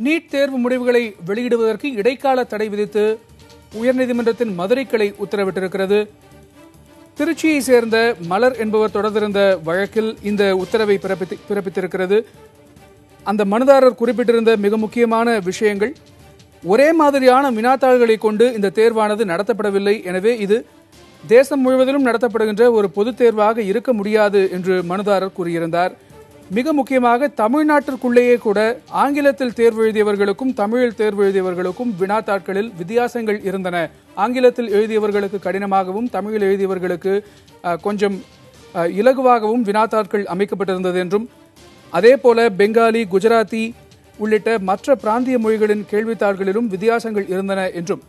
NEET தேர்வு முடிவுகளை வெளியிடுவதற்கு இடைக்கால தடை விதித்து உயர்நீதிமன்றத்தின் மதுரை கிளை உத்தரவிட்டிருக்கிறது. திருச்சியை சேர்ந்த மலர் என்பவர் தொடர்ந்திருந்த வழக்கில் இந்த உத்தரவை பிறப்பித்திருக்கிறது. அந்த மனுதாரர் குறிப்பிட்டிருந்த மிக முக்கியமான விஷயங்கள், ஒரே மாதிரியான வினாத்தாள்களை கொண்டு இந்த தேர்வானது நடத்தப்படவில்லை. எனவே இது தேசம் முழுவதிலும் நடத்தப்படுகின்ற ஒரு பொதுத் தேர்வாக இருக்க முடியாது என்று மனுதாரர் கூறியிருந்தார். மிக முக்கியமாக தமிழ்நாட்டிற்குள்ளேயே கூட ஆங்கிலத்தில் தேர்வு எழுதியவர்களுக்கும் தமிழில் தேர்வு எழுதியவர்களுக்கும் வினாத்தாட்களில் வித்தியாசங்கள் இருந்தன. ஆங்கிலத்தில் எழுதியவர்களுக்கு கடினமாகவும் தமிழில் எழுதியவர்களுக்கு கொஞ்சம் இலகுவாகவும் வினாத்தாட்கள் அமைக்கப்பட்டிருந்தது என்றும், அதேபோல பெங்காலி, குஜராத்தி உள்ளிட்ட மற்ற பிராந்திய மொழிகளின் கேள்வித்தாள்களிலும் வித்தியாசங்கள் இருந்தன என்றும்,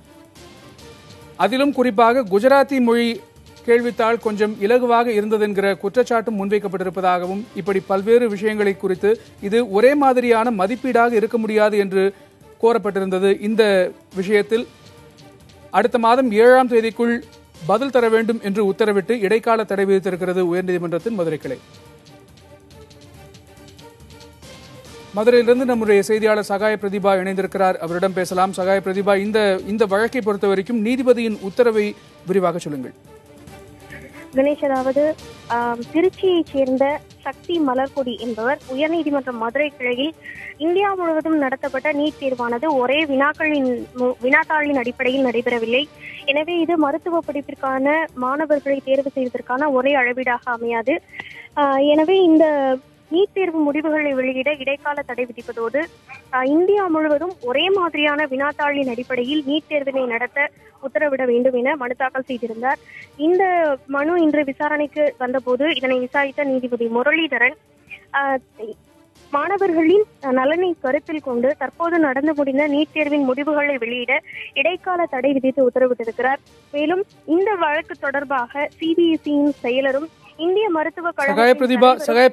அதிலும் குறிப்பாக குஜராத்தி மொழி கேள்வித்தாள் கொஞ்சம் இலகுவாக இருந்தது என்கிற குற்றச்சாட்டும் முன்வைக்கப்பட்டிருப்பதாகவும், இப்படி பல்வேறு விஷயங்களை குறித்து இது ஒரே மாதிரியான மதிப்பீடாக இருக்க முடியாது என்று கோரப்பட்டிருந்தது. இந்த விஷயத்தில் அடுத்த மாதம் 7ஆம் தேதிக்குள் பதில் தர வேண்டும் என்று உத்தரவிட்டு இடைக்கால தடை விதித்திருக்கிறது உயர்நீதிமன்றத்தின் மதுரை கிளை. மதுரையிலிருந்து நம்முடைய செய்தியாளர் சகாய பிரதீபா இணைந்திருக்கிறார். அவரிடம் பேசலாம். சகாய பிரதீபா, இந்த வழக்கை பொறுத்த வரைக்கும் நீதிபதியின் உத்தரவை விரிவாக சொல்லுங்கள். கணேஷ், அதாவது திருச்சியைச் சேர்ந்த சக்தி மலர்கொடி என்பவர் உயர்நீதிமன்ற மதுரை கிளையில் இந்தியா முழுவதும் நடத்தப்பட்ட நீட் தேர்வானது ஒரே வினாத்தாளின் அடிப்படையில் நடைபெறவில்லை. எனவே இது மருத்துவ படிப்பிற்கான மாணவர்களை தேர்வு செய்வதற்கான ஒரே அளவீடாக அமையாது. எனவே இந்த நீட் தேர்வு முடிவுகளை வெளியிட இடைக்கால தடை விதிப்பதோடு இந்தியா முழுவதும் ஒரே மாதிரியான வினாத்தாளின் அடிப்படையில் நீட் தேர்வினை நடத்த உத்தரவிட வேண்டும் என மனு தாக்கல் செய்திருந்தார். இந்த மனு இன்று விசாரணைக்கு வந்தபோது இதனை விசாரித்த நீதிபதி முரளிதரன் மாணவர்களின் நலனை கருத்தில் கொண்டு தற்போது நடந்து முடிந்த நீட் தேர்வின் முடிவுகளை வெளியிட இடைக்கால தடை விதித்து உத்தரவிட்டிருக்கிறார். மேலும் இந்த வழக்கு தொடர்பாக சிபிஎஸ்இயின் செயலரும் இந்திய மருத்துவ சகாய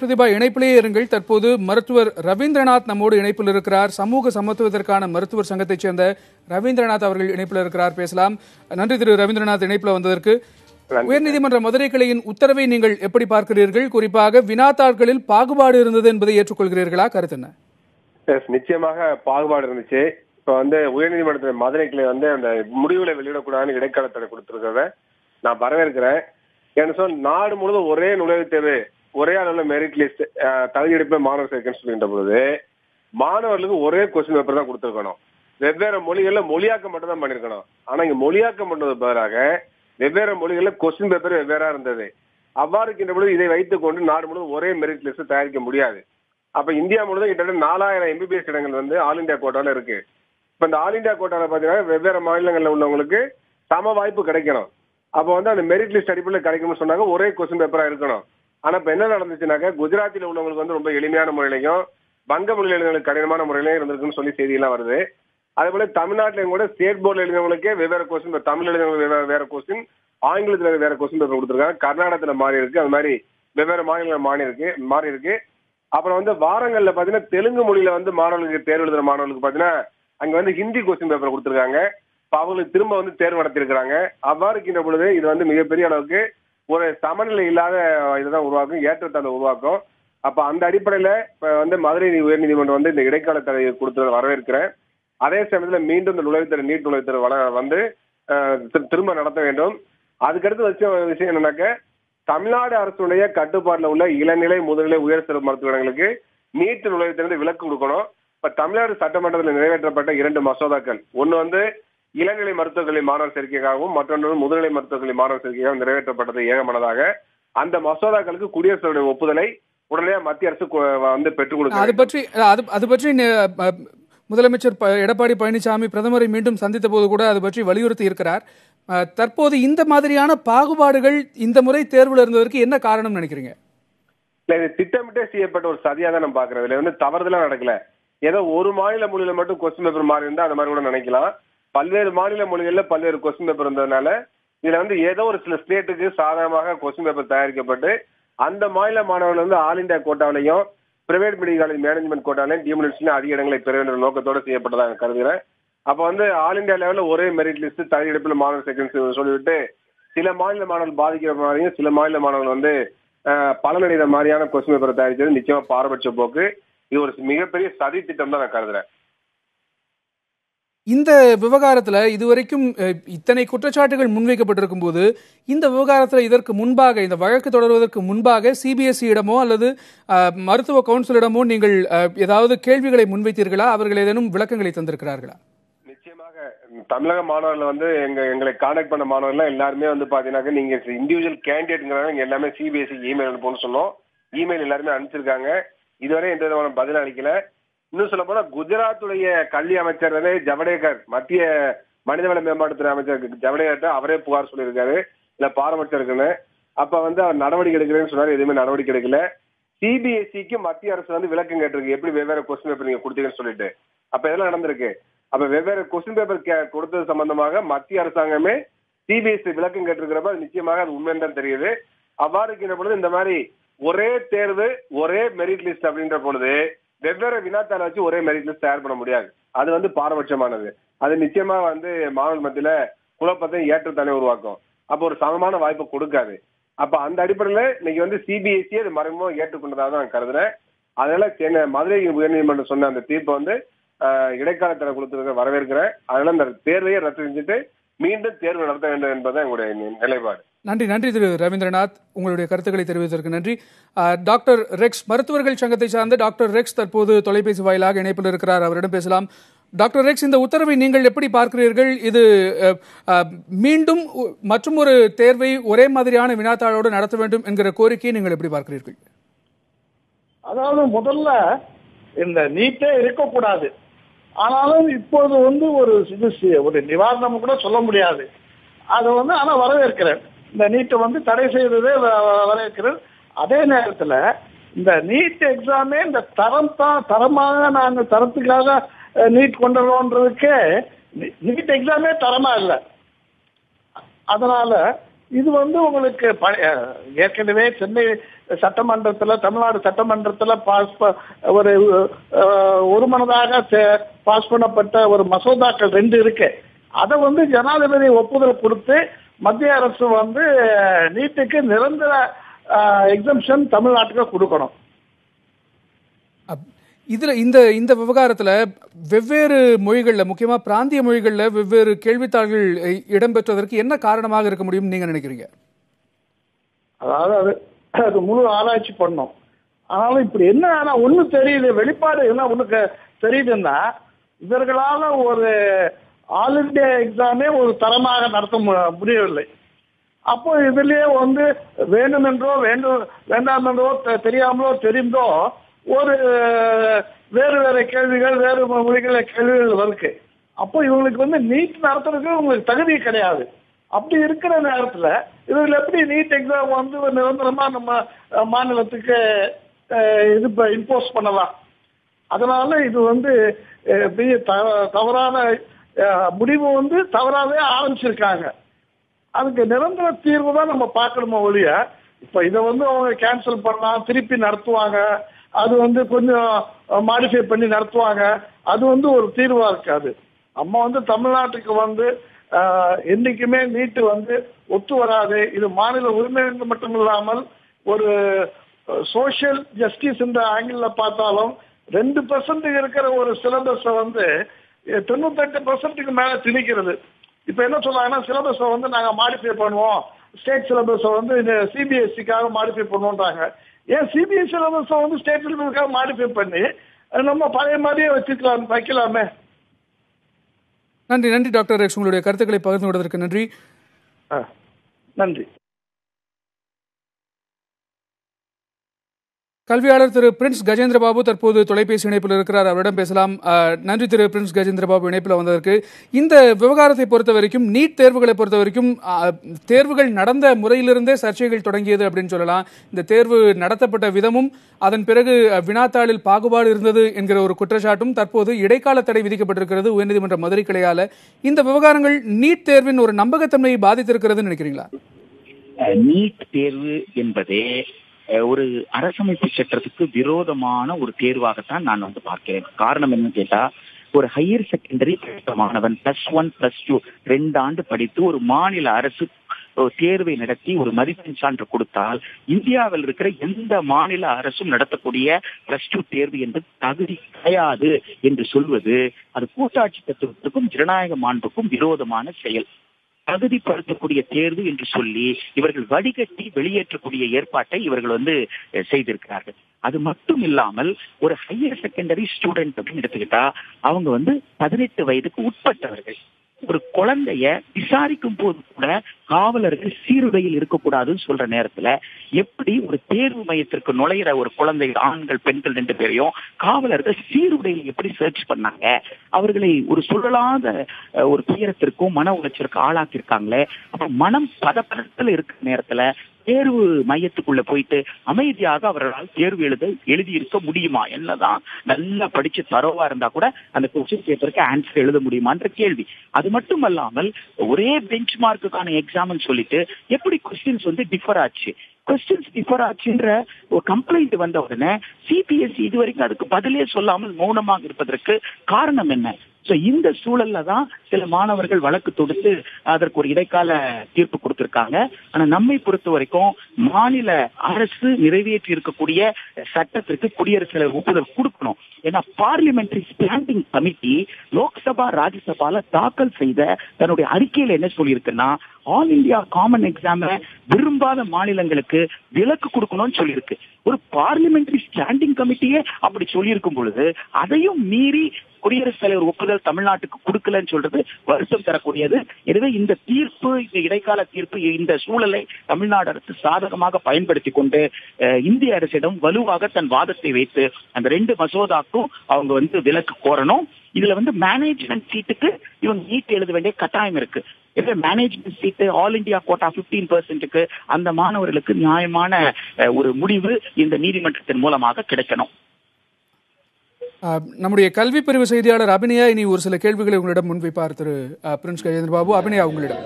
பிரதிபா இணைப்பிலேயே இருங்கள். தற்போது மருத்துவர் ரவீந்திரநாத் நம்மோடு இணைப்பில் இருக்கிறார். சமூக சமத்துவத்திற்கான மருத்துவர் சங்கத்தைச் சேர்ந்த ரவீந்திரநாத் அவர்கள் இணைப்பில் இருக்கிறார். பேசலாம். நன்றி திரு ரவீந்திரநாத் இணைப்பில் வந்ததற்கு. உயர்நீதிமன்ற மதுரை கிளையின் உத்தரவை நீங்கள் எப்படி பார்க்கிறீர்கள்? குறிப்பாக வினாத்தாள்களில் பாகுபாடு இருந்தது என்பதை ஏற்றுக்கொள்கிறீர்களா? கருத்து என்ன? நிச்சயமாக பாகுபாடு இருந்துச்சு. இப்ப உயர்நீதிமன்றத்தின் மதுரை கிளை அந்த முடிவுகளை வெளியிடக்கூடாதுன்னு இடைக்கால தடை கொடுத்திருக்கிறத நான் வரவேற்கிறேன். ஏன்னு சொல், நாடு முழுவதும் ஒரே நுழைவுத் தேர்வு, ஒரே அளவுல மெரிட் லிஸ்ட், தகுதி எடுப்பு மாணவர் சேர்க்கன்னு சொல்லின்ற பொழுது மாணவர்களுக்கு ஒரே கொஸ்டின் பேப்பர் தான் கொடுத்துருக்கணும். வெவ்வேறு மொழிகள்ல மொழியாக்கம் மட்டும் தான் பண்ணிருக்கணும். ஆனா இங்க மொழியாக்கம் பண்றது பதிலாக வெவ்வேறு மொழிகள்ல கொஸ்டின் பேப்பர் வெவ்வேறா இருந்தது. அவ்வாறு இருக்கின்ற பொழுது இதை வைத்துக் கொண்டு நாடு முழுவதும் ஒரே மெரிட் லிஸ்ட் தயாரிக்க முடியாது. அப்ப இந்தியா முழுவதும் கிட்டத்தட்ட 4000 எம்பிபிஎஸ் இடங்கள் ஆல் இந்தியா கோட்டால இருக்கு. இப்ப இந்த ஆல் இந்தியா கோட்டால பாத்தீங்கன்னா வெவ்வேறு மாநிலங்கள்ல உள்ளவங்களுக்கு சம வாய்ப்பு கிடைக்கணும். அப்ப அந்த மெரிட் லிஸ்ட் அடிப்படையில் கிடைக்கும்னு சொன்னாங்க, ஒரே கொஸ்டின் பேப்பரா இருக்கணும். ஆனா இப்ப என்ன நடந்துச்சுனாக்க, குஜராத்தில உள்ளவங்களுக்கு ரொம்ப எளிமையான முறையிலையும் வங்க மொழியில் எழுதினவங்களுக்கு கடினமான முறையிலையும் இருந்திருக்குன்னு சொல்லி செய்தியெல்லாம் வருது. அதே போல தமிழ்நாட்டிலையும் கூட ஸ்டேட் போர்டில் எழுதினவங்களுக்கே வெவ்வேறு கொஸ்டின், தமிழ் எழுதினவங்களுக்கு வேற கொஸ்டின், ஆங்கிலத்தில் வேற கொஸ்டின் பேப்பர் கொடுத்துருக்காங்க. கர்நாடகத்துல மாறி இருக்கு. அது மாதிரி வெவ்வேறு மாநிலங்கள் மாறி இருக்கு. அப்புறம் வாரங்கள்ல பாத்தீங்கன்னா தெலுங்கு மொழியில மாணவர்களுக்கு தேர்வு எழுதுற மாணவர்களுக்கு பாத்தீங்கன்னா அங்க ஹிந்தி கொஸ்டின் பேப்பர் கொடுத்துருக்காங்க. அவங்களுக்கு திரும்ப தேர்வு நடத்திருக்கிறாங்க. அவ்வாறு இருக்கின்ற பொழுது இது மிகப்பெரிய அளவுக்கு ஒரு சமநிலை இல்லாத இதுதான் உருவாக்கும், ஏற்றத்தாழ்வு உருவாக்கும். அப்ப அந்த அடிப்படையில மதுரை உயர்நீதிமன்றம் இந்த இடைக்கால தடை கொடுத்து வரவேற்கிறேன். அதே சமயத்துல மீண்டும் இந்த நுழைவுத்தேர்வு, நீட் நுழைவுத்தேர்வு திரும்ப நடத்த வேண்டும். அதுக்கடுத்து வச்ச விஷயம் என்னன்னாக்க, தமிழ்நாடு அரசுடைய கட்டுப்பாட்டுல உள்ள இளநிலை, முதுநிலை, உயர் சிறப்பு மருத்துவ இடங்களுக்கு நீட் நுழைவுத்தேர்வு விலக்கு கொடுக்கணும். இப்ப தமிழ்நாடு சட்டமன்றத்தில் நிறைவேற்றப்பட்ட 2 மசோதாக்கள், ஒன்னு இளநிலை மருத்துவக் கல்வி மாணவர் சேர்க்கைக்காகவும் மற்றொன்று முதுநிலை மருத்துவக் கல்வி மாணவர் சேர்க்கையாகவும் நிறைவேற்றப்பட்டது ஏகமனதாக. அந்த மசோதாக்களுக்கு குடியரசுடைய ஒப்புதலை உடனடியாக மத்திய அரசு பெற்றுக் கொடுக்க. அது பற்றி முதலமைச்சர் எடப்பாடி பழனிசாமி பிரதமரை மீண்டும் சந்தித்த போது கூட அது பற்றி வலியுறுத்தி இருக்கிறார். தற்போது இந்த மாதிரியான பாகுபாடுகள் இந்த முறை தேர்வில் இருந்ததற்கு என்ன காரணம் நினைக்கிறீங்க? இது திட்டமிட்டே செய்யப்பட்ட ஒரு சதியா தான் நம்ம பாக்குறோம். இதுல தவறுதெல்லாம் நடக்கல. ஏதோ ஒரு மாநில மொழியில மட்டும் கொஸ்டின் பேப்பர் மாறி இருந்தா அந்த மாதிரி கூட நினைக்கலாம். பல்வேறு மாநில மொழிகள்ல பல்வேறு கொஸ்டின் பேப்பர் இருந்ததுனால இதுல ஏதோ ஒரு சில ஸ்டேட்டுக்கு சாதகமாக கொஸ்டின் பேப்பர் தயாரிக்கப்பட்டு அந்த மாநில மாணவர்கள் ஆல் இந்தியா கோட்டாவிலையும் பிரைவேட் மெடிக்கல் காலேஜ் மேனேஜ்மெண்ட் கோட்டாலையும் டியூனிவர்சிட்டியிலும் அதிக இடங்களை பெற வேண்டிய நோக்கத்தோடு செய்யப்பட்டதாக கருதுகிறேன். அப்ப ஆல் இந்தியா லெவல்ல ஒரே மெரிட் லிஸ்ட், தகுதி எடுப்பில் மாணவர் செகண்ட் சொல்லிவிட்டு சில மாநில மாணவர்கள் பாதிக்கிற மாதிரியும் சில மாநில மாணவர்கள் பலனடைகிற மாதிரியான கொஸ்டின் பேப்பரை தயாரிச்சது நிச்சயமா பாரபட்ச போக்கு. இது ஒரு மிகப்பெரிய சதி திட்டம் தான் நான் கருதுறேன். இந்த விவகாரத்துல இதுவரைக்கும் இத்தனை குற்றச்சாட்டுகள் முன்வைக்கப்பட்டிருக்கும் போது இந்த விவகாரத்துல இதற்கு முன்பாக இந்த வழக்கு தொடர்வதற்கு முன்பாக சிபிஎஸ்இ இடமோ அல்லது மருத்துவ கவுன்சிலிடமோ நீங்கள் ஏதாவது கேள்விகளை முன்வைத்தீர்களா? அவர்கள் ஏதேனும் விளக்கங்களை தந்திருக்கிறார்களா? நிச்சயமாக தமிழக மாணவர்கள் எங்களை கான்டாக்ட் பண்ண மாணவர்கள் எல்லாருமே பாத்தீங்கன்னா நீங்க இண்டிவிஜுவல் கேண்டிடேட்ங்கிறாங்க எல்லாமே சிபிஎஸ்இ இமெயில் அனுப்பணும்னு சொன்னோம். இமெயில் எல்லாருமே அனுப்பிச்சிருக்காங்க. இதுவரை எந்த விதமான பதில் அளிக்கல. இன்னும் சொல்ல போனா குஜராத்துடைய கல்வி அமைச்சர் ஜவடேகர், மத்திய மனிதவள மேம்பாட்டுத்துறை அமைச்சர் ஜவடேகர் அவரே புகார் சொல்லியிருக்காரு இல்ல பாரபட்சம் அப்ப அவர் நடவடிக்கை எடுக்கிறேன்னு சொன்னாரு. எதுவுமே நடவடிக்கை எடுக்கல. சிபிஎஸ்இக்கு மத்திய அரசு விளக்கம் கேட்டிருக்கு, எப்படி வெவ்வேறு கொஸ்டின் பேப்பர் நீங்க கொடுத்தீங்கன்னு சொல்லிட்டு. அப்ப இதெல்லாம் நடந்திருக்கு. அப்ப வெவ்வேறு கொஸ்டின் பேப்பர் கொடுத்தது சம்பந்தமாக மத்திய அரசாங்கமே சிபிஎஸ்இ விளக்கம் கேட்டிருக்கிறப்ப நிச்சயமாக அது உண்மைன்னு தான் தெரியுது. அவ்வாறு இருக்கின்ற பொழுது இந்த மாதிரி ஒரே தேர்வு ஒரே மெரிட் லிஸ்ட் அப்படின்ற பொழுது வெவ்வேறு வினாத்தாளை வச்சு ஒரே மெரிட் லிஸ்ட் தயார் பண்ண முடியாது. அது பாரபட்சமானது. அது நிச்சயமா மாணவர்கள் மத்தியில குழப்பத்தை ஏற்றத்தானே உருவாக்கும். அப்ப ஒரு சமமான வாய்ப்பை கொடுக்காது. அப்ப அந்த அடிப்படையில இன்னைக்கு சிபிஎஸ்இ அது மறைமுகமாக ஏற்றுக்கொண்டதாக தான் நான் கருதுறேன். அதனால மதுரை உயர்நீதிமன்றம் சொன்ன அந்த தீர்ப்பை இடைக்கால தடை கொடுத்திருக்க வரவேற்கிறேன். அதனால அந்த தேர்வையை ரத்து செஞ்சுட்டு மீண்டும் தேர்வு நடத்த வேண்டும் என்பதுதான் எங்களுடைய நிலைப்பாடு. நன்றி திரு ரவீந்திரநாத், உங்களுடைய கருத்துக்களை தெரிவித்ததற்கு நன்றி. டாக்டர் ரெக்ஸ், மருத்துவர்கள் சங்கத்தை சார்ந்த டாக்டர் ரெக்ஸ் தற்போது தொலைபேசி வாயிலாக இணைப்பில் இருக்கிறார். அவரிடம் பேசலாம். டாக்டர் ரெக்ஸ், இந்த உத்தரவை நீங்கள் எப்படி பார்க்கிறீர்கள்? இது மீண்டும் மற்றும் ஒரு தேர்வை ஒரே மாதிரியான வினாத்தாளோடு நடத்த வேண்டும் என்கிற கோரிக்கையை நீங்கள் எப்படி பார்க்கிறீர்கள்? அதாவது முதல்ல இந்த நீட்டே இருக்கக்கூடாது. ஆனாலும் இப்போது ஒரு நிவாரணம் கூட சொல்ல முடியாது. அதை ஆனா வரவேற்கிறேன். இந்த நீட்டை தடை செய்ததே வரவேற்கிறேன். அதே நேரத்தில் இந்த நீட் எக்ஸாமே இந்த தரமாக நாங்கள் தரத்துக்காக நீட் கொண்டுறோன்றதுக்கே நீட் எக்ஸாமே தரமா இல்லை. அதனால இது உங்களுக்கு ஏற்கனவே சென்னை சட்டமன்றத்தில், தமிழ்நாடு சட்டமன்றத்தில் ஒரு மனதாக பாஸ் பண்ணப்பட்ட ஒரு மசோதாக்கள் 2 இருக்கு. அதை ஜனாதிபதி ஒப்புதல் கொடுத்து மத்திய அரசு நீட்டுக்கு நிரந்தர எக்ஸம்ஷன் தமிழ்நாட்டுக்கு கொடுக்கணும். இதுல இந்த விவகாரத்துல வெவ்வேறு மொழிகள்ல, முக்கியமா பிராந்திய மொழிகள்ல வெவ்வேறு கேள்வித்தாள்கள் இடம்பெற்றதற்கு என்ன காரணமாக இருக்க முடியும் நீங்க நினைக்கிறீங்க? அதாவது அது முழு ஆராய்ச்சி பண்ணோம். ஆனாலும் இப்படி என்ன ஒண்ணு தெரியுது, வெளிப்பாடு என்ன ஒண்ணுக்கு தெரியுதுன்னா, இவர்களால ஒரு ஆல் இண்டியா எக்ஸாமே ஒரு தரமாக நடத்த முடியவில்லை. அப்போ இதுலயே வேண்டுமென்றோ வேண்டாம் என்றோ தெரியாமலோ தெரிந்தோ ஒரு வேறு கேள்விகள், வேறு மொழிகள கேள்விகள் இருக்கு. அப்போ இவங்களுக்கு நீட் நடத்துறதுக்கு உங்களுக்கு தகுதி கிடையாது. அப்படி இருக்கிற நேரத்துல இவர்கள் எப்படி நீட் எக்ஸாம் நிரந்தரமா நம்ம மாநிலத்துக்கு இம்போஸ் பண்ணலாம்? அதனால இது தவறான முடிவு தவறாவே ஆரம்பிச்சிருக்காங்க. அதுக்கு நிரந்தர தீர்வு தான் நம்ம பார்க்கணுமோ ஒழிய, இப்ப இதை அவங்க கேன்சல் பண்ணலாம், திருப்பி நடத்துவாங்க, அது கொஞ்சம் மாடிஃபை பண்ணி நடத்துவாங்க, அது ஒரு தீர்வா இருக்காது. நம்ம தமிழ்நாட்டுக்கு என்னைக்குமே நீட்டு ஒத்து வராது. இது மாநில உரிமை மட்டும் இல்லாமல் ஒரு சோசியல் ஜஸ்டிஸ் என்ற ஆங்கிள் பார்த்தாலும் 2% இருக்கிற ஒரு சிலபஸ் 98% மேல திணிக்கிறது. இப்ப என்ன சொல்றாங்கன்னா, சிலபஸை நாங்க மாடிஃபை பண்ணுவோம், ஸ்டேட் சிலபஸை சிபிஎஸ்சிக்காக மாடிஃபை பண்ணுவோன்றாங்க. ஏன் சிபிஎஸ்சி சிலபஸை ஸ்டேட் சிலபஸுக்காக மாடிஃபை பண்ணி நம்ம பழைய மாதிரியே வைக்கலாமே. நன்றி டாக்டர் ரெக்ஸ், உங்களுடைய கருத்துக்களை பகிர்ந்து கொண்டதற்கு நன்றி. நன்றி. கல்வியாளர் திரு பிரின்ஸ் கஜேந்திரபாபு தற்போது தொலைபேசி இணைப்பில் இருக்கிறார். அவரிடம் பேசலாம். நன்றி திரு பிரின்ஸ் கஜேந்திரபாபு இணைப்பில் வந்ததற்கு. இந்த விவகாரத்தை பொறுத்த வரைக்கும், நீட் தேர்வுகளை பொறுத்த வரைக்கும் தேர்வுகள் நடந்த முறையிலிருந்தே சர்ச்சைகள் தொடங்கியது அப்படின்னு சொல்லலாம். இந்த தேர்வு நடத்தப்பட்ட விதமும் அதன் பிறகு வினாத்தாளில் பாகுபாடு இருந்தது என்கிற ஒரு குற்றச்சாட்டும் தற்போது இடைக்கால தடை விதிக்கப்பட்டிருக்கிறது உயர்நீதிமன்ற மதுரை கிளையால. இந்த விவகாரங்கள் நீட் தேர்வின் ஒரு நம்பகத்தன்மையை பாதித்திருக்கிறது நினைக்கிறீங்களா? நீட் தேர்வு என்பதே ஒரு அரசமைப்பு சட்டத்துக்கு விரோதமான ஒரு தேர்வாகத்தான் நான் பார்க்கிறேன். காரணம் என்ன கேட்டா, ஒரு ஹையர் செகண்டரி மாணவன் +1 +2 2 ஆண்டு படித்து ஒரு மாநில அரசு தேர்வை நடத்தி ஒரு மதிப்பெண் சான்று கொடுத்தால் இந்தியாவில் இருக்கிற எந்த மாநில அரசும் நடத்தக்கூடிய +2 தேர்வு என்பது தகுதி கிடையாது என்று சொல்வது அது கூட்டாட்சி தத்துவத்துக்கும் ஜனநாயக மாண்புக்கும் விரோதமான செயல். தகுதிப்படுத்தக்கூடிய தேர்வு என்று சொல்லி இவர்கள் வடிகட்டி வெளியேற்றக்கூடிய ஏற்பாட்டை இவர்கள் செய்திருக்கிறார்கள். அது மட்டும் இல்லாமல் ஒரு ஹையர் செகண்டரி ஸ்டூடெண்ட் அப்படின்னு எடுத்துக்கிட்டா அவங்க 18 வயதுக்கு உட்பட்டவர்கள். ஒரு குழந்தைய விசாரிக்கும் போது கூட காவலர்கள் சீருடையில் இருக்கக்கூடாதுன்னு சொல்ற நேரத்துல எப்படி ஒரு தேர்வு மையத்திற்கு நுழையிற ஒரு குழந்தை, ஆண்கள் பெண்கள் 2 பேரையும் காவலர்கள் சீருடையில் எப்படி சர்ச் பண்ணாங்க? அவர்களை ஒரு சொல்லலாத ஒரு துயரத்திற்கும் மன உளைச்சலுக்கு ஆளாக்கியிருக்காங்களே. அப்ப மனம் பதப்பதத்தில் இருக்கிற நேரத்துல தேர்வு மையத்துக்குள்ள போயிட்டு அமைதியாக அவர்களால் தேர்வு எழுதி இருக்க முடியுமா? என்னதான் நல்லா படிச்சு தரோவா இருந்தா கூட அந்த கொஸ்டின் பேப்பருக்கு ஆன்சர் எழுத முடியுமான்ற கேள்வி. அது மட்டும் அல்லாமல் ஒரே பெஞ்ச் மார்க்குக்கான எக்ஸாம்னு சொல்லிட்டு எப்படி கொஸ்டின்ஸ் டிஃபர் ஆச்சு? கொஸ்டின்ஸ் டிஃபர் ஆச்சுன்ற ஒரு கம்ப்ளைண்ட் வந்த உடனே சிபிஎஸ்இ இதுவரைக்கும் அதுக்கு பதிலே சொல்லாமல் மௌனமாக இருப்பதற்கு காரணம் என்ன? இந்த சூழல்ல தான் சில மாணவர்கள் வழக்கு தொடுத்து அதற்கு ஒரு இடைக்கால தீர்ப்பு கொடுத்திருக்காங்க. ஆனா நம்மை பொறுத்த வரைக்கும் மாநில அரசு நிறைவேற்றி இருக்கக்கூடிய சட்டத்திற்கு குடியரசுத் தலைவர் ஒப்புதல் கொடுக்கணும். ஏன்னா பார்லிமெண்டரி ஸ்டாண்டிங் கமிட்டி லோக்சபா ராஜ்யசபால தாக்கல் செய்த தன்னுடைய அறிக்கையில என்ன சொல்லியிருக்குன்னா, ஆல் இந்தியா காமன் எக்ஸாம விரும்பாத மாநிலங்களுக்கு விலக்கு கொடுக்கணும்னு சொல்லியிருக்கு. ஒரு பார்லிமெண்டரி ஸ்டாண்டிங் கமிட்டியே அப்படி சொல்லியிருக்கும் பொழுது அதையும் மீறி குடியரசுத் தலைவர் ஒப்புதல் தமிழ்நாட்டுக்கு கொடுக்கலன்னு சொல்றது வருத்தம் தரக்கூடியது. எனவே இந்த தீர்ப்பு, இந்த இடைக்கால தீர்ப்பு, இந்த சூழலை தமிழ்நாடு அரசு சாதகமாக பயன்படுத்தி கொண்டு இந்திய அரசிடம் வலுவாக தன் வாதத்தை வைத்து அந்த 2 மசோதாக்கும் அவங்க விலக்கு கோரணும். இதுல மேனேஜ்மெண்ட் சீட்டுக்கு இவங்க நீட் எழுத வேண்டிய கட்டாயம் இருக்கு. எனவே மேனேஜ்மெண்ட் சீட்டு ஆல் இந்தியா கோட்டா 15%க்கு அந்த மாணவர்களுக்கு நியாயமான ஒரு முடிவு இந்த நீதிமன்றத்தின் மூலமாக கிடைக்கணும். நம்முடைய கல்வி பிரிவு செய்தியாளர் அபிநயா இனி ஒரு சில கேள்விகளை உங்களிடம் முன்வைப்பார். திரு பிரின்ஸ் கஜேந்திர பாபு, அபிநயா உங்களிடம்.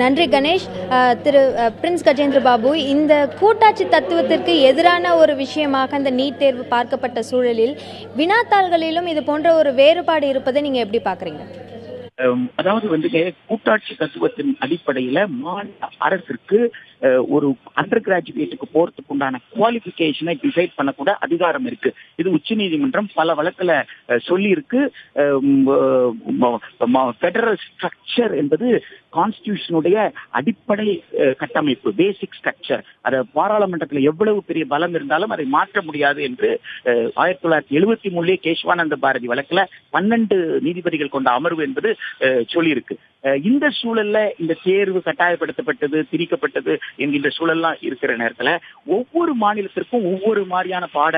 நன்றி கணேஷ். திரு பிரின்ஸ் கஜேந்திர பாபு, இந்த கூட்டாட்சி தத்துவத்திற்கு எதிரான ஒரு விஷயமாக இந்த நீட் தேர்வு பார்க்கப்பட்ட சூழலில் வினாத்தாள்களிலும் இது போன்ற ஒரு வேறுபாடு இருப்பதை நீங்க எப்படி பாக்குறீங்க? அதாவது கூட்டாட்சி தத்துவத்தின் அடிப்படையில மாநில அரசிற்கு ஒரு அண்டர் கிராஜுவேட்டுக்கு போறதுக்கு உண்டான குவாலிபிகேஷனை டிசைட் பண்ணக்கூட அதிகாரம் இருக்கு. இது உச்ச நீதிமன்றம் பல வழக்குல சொல்லி இருக்கு. பெடரல் ஸ்ட்ரக்சர் என்பது கான்ஸ்டிடியூஷனுடைய அடிப்படை கட்டமைப்பு, பேசிக் ஸ்ட்ரக்சர். அதை பாராளுமன்றத்தில் எவ்வளவு பெரிய பலம் இருந்தாலும் அதை மாற்ற முடியாது என்று 1973 கேஷ்வானந்த பாரதி வழக்குல 12 நீதிபதிகள் கொண்ட அமர்வு என்பது சொல்லியிருக்கு. இந்த சூழல்ல இந்த தேர்வு கட்டாயப்படுத்தப்பட்டது, திணிக்கப்பட்டது என்கின்ற சூழல்லாம் இருக்கிற நேரத்துல ஒவ்வொரு மாநிலத்திற்கும் ஒவ்வொரு மாதிரியான பாட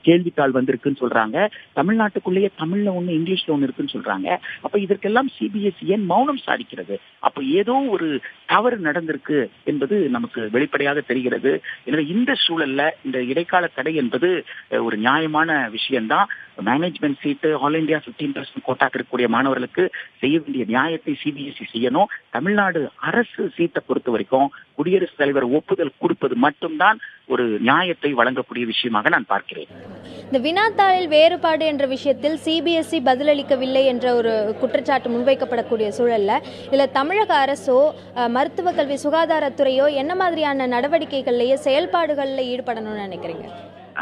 கேள்வித்தாள் வந்திருக்குன்னு சொல்றாங்க. தமிழ்நாட்டுக்குள்ளேயே தமிழ்ல ஒண்ணு, இங்கிலீஷ்ல ஒண்ணு இருக்குன்னு சொல்றாங்க. அப்ப இதற்கெல்லாம் சிபிஎஸ்இ ஏன் மௌனம் சாதிக்கிறது? அப்ப ஏதோ ஒரு தவறு நடந்திருக்கு என்பது நமக்கு வெளிப்படையாக தெரிகிறது. எனவே இந்த சூழல்ல இந்த இடைக்கால தடை என்பது ஒரு நியாயமான விஷயம்தான். மேனேஜ்மெண்ட் சீட்டு ஆல் இந்தியா 15% கோட்டாக்கு இருக்கக்கூடிய மாணவர்களுக்கு செய்ய வேண்டிய நியாயத்தை சிபிஎஸ்இ செய்யணும். தமிழ்நாடு அரசு சீட்டை பொறுத்த வரைக்கும் குடியரசுத் தலைவர் ஒப்புதல் கொடுப்பது மட்டும்தான் ஒரு நியாயத்தை வழங்கக்கூடிய விஷயமாக நான் பார்க்கிறேன். இந்த வினாத்தாளில் வேறுபாடு என்ற விஷயத்தில் சிபிஎஸ்இ பதிலளிக்கவில்லை என்ற ஒரு குற்றச்சாட்டு முன்வைக்கப்படக்கூடிய சூழல்ல இதுல தமிழக அரசோ மருத்துவ கல்வி சுகாதாரத்துறையோ என்ன மாதிரியான நடவடிக்கைகள்லயே செயல்பாடுகள்ல ஈடுபடணும்னு நினைக்கிறீங்க?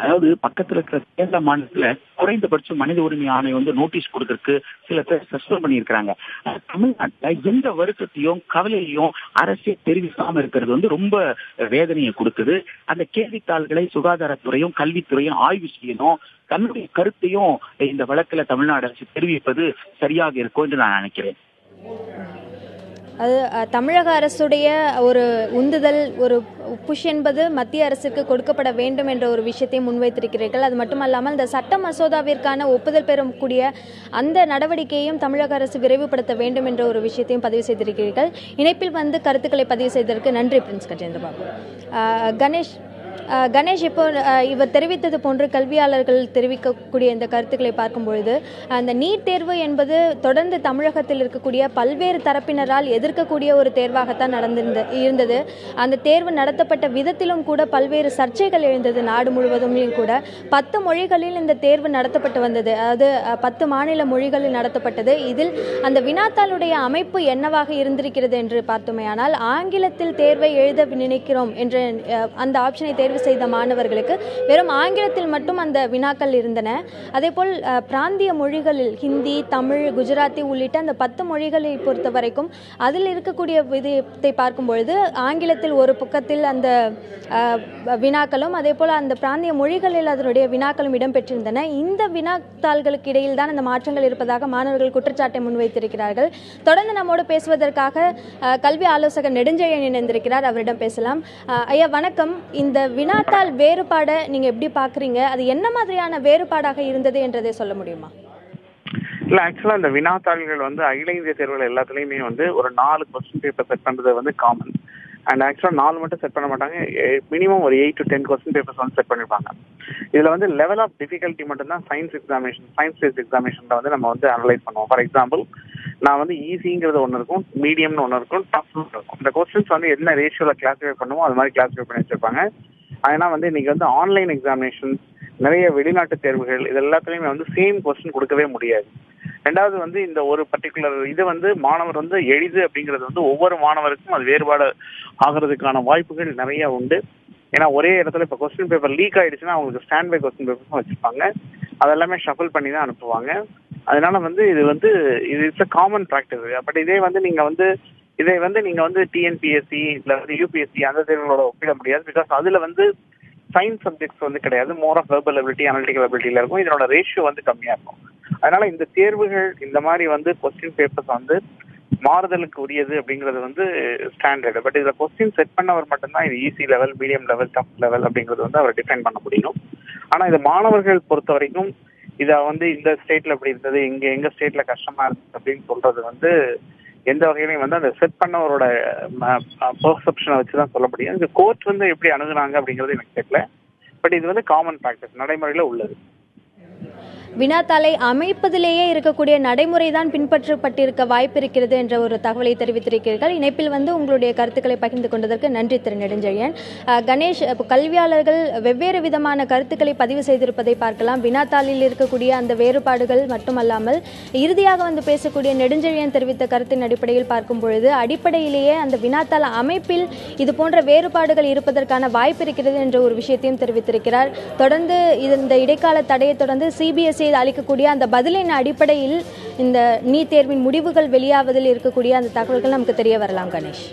அதாவது பக்கத்துல இருக்கிற கேரள மாநிலத்துல குறைந்தபட்சம் மனித உரிமை ஆணையம் நோட்டீஸ் கொடுக்கறதுக்கு சில பேர் சஸ்பெண்ட் பண்ணியிருக்கிறாங்க. தமிழ்நாட்டுல எந்த வருத்தத்தையும் கவலையையும் அரசே தெரிவிக்காம இருக்கிறது ரொம்ப வேதனையை கொடுக்குது. அந்த கேள்வித்தாள்களை சுகாதாரத்துறையும் கல்வித்துறையும் ஆய்வு செய்யணும். தன்னுடைய கருத்தையும் இந்த வழக்குல தமிழ்நாடு அரசு தெரிவிப்பது சரியாக இருக்கும் என்று நான் நினைக்கிறேன். அது தமிழக அரசுடைய ஒரு உந்துதல், ஒரு புஷ் என்பது மத்திய அரசுக்கு கொடுக்கப்பட வேண்டும் என்ற ஒரு விஷயத்தை முன்வைத்திருக்கிறீர்கள். அது மட்டுமல்லாமல் இந்த சட்ட மசோதாவிற்கான ஒப்புதல் பெறக்கூடிய அந்த நடவடிக்கையையும் தமிழக அரசு விரைவுபடுத்த வேண்டும் என்ற ஒரு விஷயத்தையும் பதிவு செய்திருக்கிறீர்கள். இணைப்பில் கருத்துக்களை பதிவு செய்ததற்கு நன்றி பிரின்ஸ் கஜேந்திர பாபு. கணேஷ், கணேஷ், இப்போ இவர் தெரிவித்தது போன்று கல்வியாளர்கள் தெரிவிக்கக்கூடிய இந்த கருத்துக்களை பார்க்கும் பொழுது அந்த நீட் தேர்வு என்பது தொடர்ந்து தமிழகத்தில் இருக்கக்கூடிய பல்வேறு தரப்பினரால் எதிர்க்கக்கூடிய ஒரு தேர்வாகத்தான் இருந்தது. அந்த தேர்வு நடத்தப்பட்ட விதத்திலும் கூட பல்வேறு சர்ச்சைகள் எழுந்தது. நாடு முழுவதும் கூட 10 மொழிகளில் இந்த தேர்வு நடத்தப்பட்டு வந்தது. அதாவது 10 மாநில மொழிகளில் நடத்தப்பட்டது. இதில் அந்த வினாத்தாளுடைய அமைப்பு என்னவாக இருந்திருக்கிறது என்று பார்த்தோமேயானால், ஆங்கிலத்தில் தேர்வை எழுத நினைக்கிறோம் என்ற அந்த ஆப்ஷனை தேர்வு செய்த மாணவர்களுக்கு வெறும் ஆங்கிலத்தில் மட்டும் அந்த வினாக்கள் இருந்தன. அதேபோல் பிராந்திய மொழிகளில் ஹிந்தி, தமிழ், குஜராத்தி உள்ளிட்ட அந்த 10 மொழிகளை பொறுத்த வரைக்கும் அதில் இருக்கக்கூடிய விதத்தை பார்க்கும் பொழுது ஆங்கிலத்தில் ஒரு பக்கத்தில் அந்த வினாக்களும் அதேபோல் அந்த பிராந்திய மொழிகளில் அதனுடைய வினாக்களும் இடம்பெற்றிருந்தன. இந்த வினாத்தாள்களுக்கு இடையில் தான் அந்த மாற்றங்கள் இருப்பதாக மாணவர்கள் குற்றச்சாட்டை முன்வைத்திருக்கிறார்கள். தொடர்ந்து நம்மோடு பேசுவதற்காக கல்வி ஆலோசகர் நெடுஞ்செழியன் இணைந்திருக்கிறார். அவரிடம் பேசலாம். ஐயா வணக்கம். இந்த வினாத்தாள் வேறுபாடை நீங்க எப்படி பாக்குறீங்க? அது என்ன மாதிரியான வேறுபாடாக இருந்தது என்றதை சொல்ல முடியுமா? இல்ல, ஆக்சுவலா இந்த வினாத்தாள்கள் அகில இந்திய தேர்வுகள் எல்லாத்துலயுமே ஒரு 4 கொஸ்டின் பேப்பர் செட் பண்றது காமன். அண்ட் ஆக்சுவலா 4 மட்டும் செட் பண்ண மாட்டாங்க. மினிமம் ஒரு 8 to 10 கொஸ்டின் பேப்பர்ஸ் செட் பண்ணிருப்பாங்க. இதுல லெவல் ஆஃப் டிஃபிகல்ட்டி மட்டும் தான் சயின்ஸ் பேஸ்ட் எக்ஸாமினேஷன்ல நம்ம அனலைஸ் பண்ணுவோம். ஃபார் எக்ஸாம்பிள், நான் ஈஸிங்கிறது ஒன்று இருக்கும், மீடியம்னு ஒன்று இருக்கும், டஃப்னு இருக்கும். இந்த கொஸ்டின்ஸ் என்ன ரேஷியோல கிளாஸிஃபை பண்ணுவோம் அது மாதிரி கிளாஸிஃபை பண்ணி வச்சிருப்பாங்க. ஆனா இன்னைக்கு ஆன்லைன் எக்ஸாமினேஷன், நிறைய வெளிநாட்டு தேர்வுகள், இது எல்லாத்துலயுமே சேம் கொஸ்டின் கொடுக்கவே முடியாது. ரெண்டாவது இந்த ஒரு பர்டிகுலர் இது மாணவர் எளிது அப்படிங்கிறது ஒவ்வொரு மாணவருக்கும் அது வேறுபாடு ஆகிறதுக்கான வாய்ப்புகள் நிறைய உண்டு. ஏன்னா ஒரே இடத்துல இப்போ கொஸ்டின் பேப்பர் லீக் ஆயிடுச்சுன்னா அவங்களுக்கு ஸ்டாண்ட் பை கொஸ்டின் பேப்பர்ஸும் வச்சிருப்பாங்க. அதெல்லாமே ஷஃபிள் பண்ணி தான் அனுப்புவாங்க. அதனால இது it's a common practice. But இதே இதை நீங்க டிஎன்பிஎஸ்சி இல்ல யூபிஎஸ்சி அந்த தேர்வுகளோட ஒப்பிட முடியாது. பிகாஸ் அதுல சயின்ஸ் சப்ஜெக்ட்ஸ் கிடையாது, more of verbal ability, analytical எபிலிட்டியில இருக்கும். இதனோட ரேஷியோ கம்மியா இருக்கும். அதனால இந்த தேர்வுகள் இந்த மாதிரி கொஸ்டின் பேப்பர்ஸ் மாறுதலுக்கு உரியது அப்படிங்கிறது ஸ்டாண்டர்டு. பட் இதுல கொஸ்டின் செட் பண்ணவர் மட்டும்தான் இது easy level, medium level, tough level அப்படிங்கிறது அவர் டிஃபைன் பண்ண முடியும். ஆனா இது மாணவர்கள் பொறுத்த வரைக்கும் இதை இந்த ஸ்டேட்ல எப்படி இருந்தது, எங்க ஸ்டேட்ல கஷ்டமா இருந்தது அப்படின்னு சொல்றது எந்த வகையிலையும் அந்த செட் பண்ணவரோட பெர்செப்ஷனை வச்சுதான் சொல்ல முடியும். இந்த கோர்ட் எப்படி அணுகுனாங்க அப்படிங்கிறது எனக்கு தெரியல. பட் இது காமன் ப்ராக்டிஸ், நடைமுறையில உள்ளது. வினாத்தாளை அமைப்பதிலேயே இருக்கக்கூடிய நடைமுறை தான் பின்பற்றப்பட்டிருக்க வாய்ப்பு இருக்கிறது என்ற ஒரு தகவலை தெரிவித்திருக்கிறீர்கள். இணைப்பில் உங்களுடைய கருத்துக்களை பகிர்ந்து கொண்டதற்கு நன்றி திரு நெடுஞ்செழியன். கணேஷ், கல்வியாளர்கள் வெவ்வேறு விதமான கருத்துக்களை பதிவு செய்திருப்பதை பார்க்கலாம். வினாத்தாளில் இருக்கக்கூடிய அந்த வேறுபாடுகள் மட்டுமல்லாமல் இறுதியாக பேசக்கூடிய நெடுஞ்செழியன் தெரிவித்த கருத்தின் அடிப்படையில் பார்க்கும் பொழுது அடிப்படையிலேயே அந்த வினாத்தாள் அமைப்பில் இது போன்ற வேறுபாடுகள் இருப்பதற்கான வாய்ப்பு இருக்கிறது என்ற ஒரு விஷயத்தையும் தெரிவித்திருக்கிறார். தொடர்ந்து இந்த இடைக்கால தடையை தொடர்ந்து சிபிஎஸ்இ அளிக்கக்கூடிய அந்த பதிலின் அடிப்படையில் இந்த நீட் தேர்வின் முடிவுகள் வெளியாவதில் இருக்கக்கூடிய அந்த தகவல்கள் நமக்கு தெரிய வரலாம். கணேஷ்.